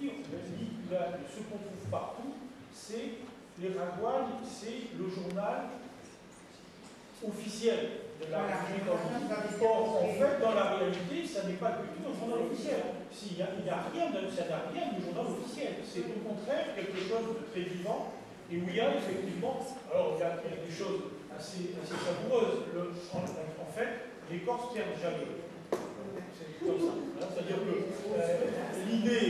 écrit, ce qu'on trouve partout, c'est les Ragouanes, c'est le journal officiel de la République en Guinée. Or, en fait, dans la réalité, ça n'est pas du tout un journal officiel. Il n'y a rien du journal officiel. C'est au contraire quelque chose de très vivant et où il y a effectivement, alors il y a des choses assez savoureuses. En fait, les Corses ne perdent jamais. C'est comme ça. C'est-à-dire que l'idée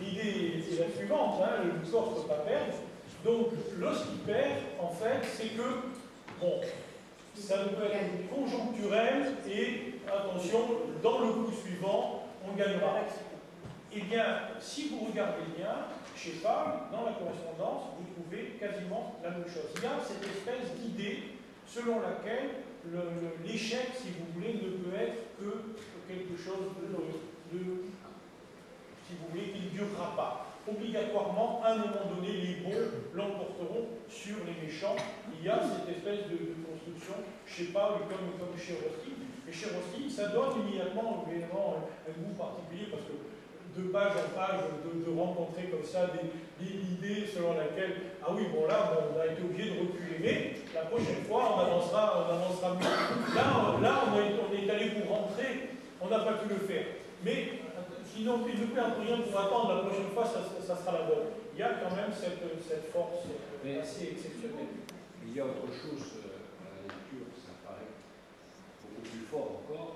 est la suivante, le Corse ne peut pas perdre. Donc, lorsqu'il perd, en fait, c'est que, bon, ça ne peut être conjoncturel et, attention, dans le coup suivant, on gagnera. Eh bien, si vous regardez bien, chez Paul, dans la correspondance, vous trouvez quasiment la même chose. Il y a cette espèce d'idée selon laquelle l'échec, si vous voulez, ne peut être que quelque chose si vous voulez, qui ne durera pas. Obligatoirement, à un moment donné, les bons l'emporteront sur les méchants. Il y a cette espèce de construction, je ne sais pas, comme chez Rossi. Et chez Rossi, ça donne immédiatement un goût particulier, parce que de page en page, de rencontrer comme ça des idées selon laquelle, ah oui, bon là, on a été obligé de reculer, mais la prochaine fois, on avancera mieux. Là, on est allé pour rentrer, on n'a pas pu le faire. Mais sinon, il ne peut rien pour attendre, la prochaine fois, ça sera la bonne. Il y a quand même cette force assez exceptionnelle. Il y a autre chose à la lecture, ça paraît beaucoup plus fort encore,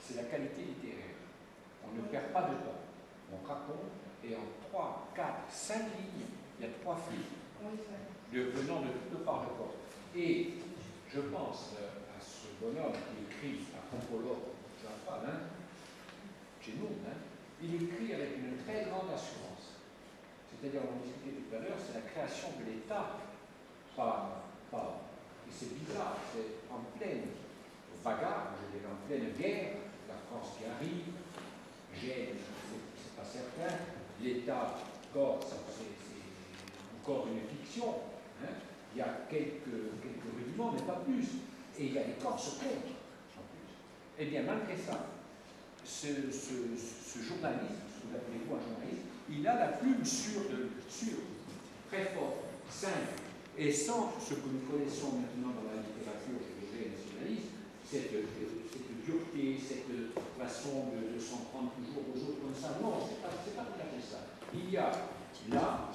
c'est la qualité littéraire. On ne perd pas de temps. On raconte et en 3, 4, 5 lignes, il y a 3 films venant de toutes parts de corps. Et je pense à ce bonhomme qui écrit à Pompolo, chez nous, il écrit avec une très grande assurance. C'est-à-dire, on discutait tout à l'heure, c'est la création de l'État et c'est bizarre, c'est en pleine bagarre, je dirais, en pleine guerre, la France qui arrive, Gênes, c'est pas certain, l'État corse, c'est encore une fiction, il y a quelques rudiments, mais pas plus, et il y a les Corses contre, en plus. Eh bien, malgré ça, ce journaliste, ce que vous appelez-vous un journaliste, il a la plume sûre, très forte, simple, et sans ce que nous connaissons maintenant dans la littérature, je dirais, nationaliste, cette dureté, cette façon de s'en prendre toujours aux autres comme ça. Non, c'est pas tout à fait ça. Il y a là,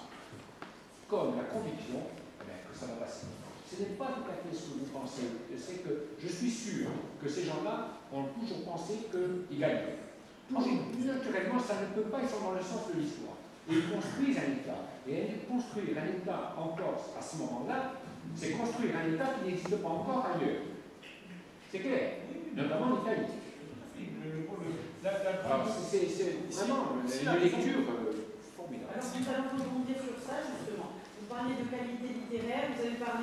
comme la conviction, que ça va passer. Ce n'est pas tout à fait ce que vous pensez. C'est que je suis sûr que ces gens-là ont toujours pensé qu'ils gagnent. Naturellement, ça ne peut pas, ils sont dans le sens de l'histoire. Et ils construisent un État. Et construire un État en Corse à ce moment-là, c'est construire un État qui n'existe pas encore ailleurs. C'est clair, notamment l'Italie. C'est vraiment une lecture formidable. Alors, nous allons rebondir sur ça, justement. Vous parlez de qualité littéraire, vous avez parlé